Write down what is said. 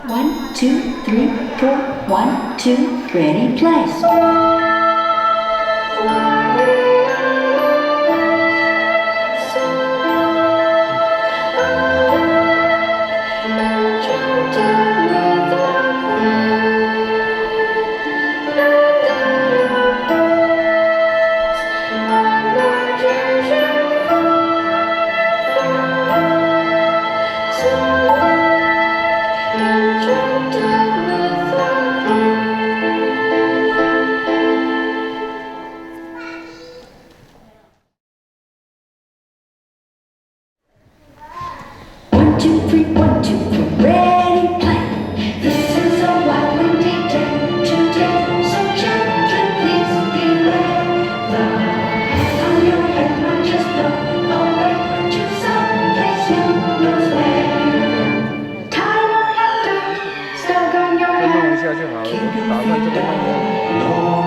One, two, three, four. 1, 2, ready, play. One, two, three, 1, 2, 3, ready, play. This is a wild windy day today, so gently please be led. The hand on your head might just blow away to someplace who knows where. Tie your hat tight, snug on your hat, keep your feet up.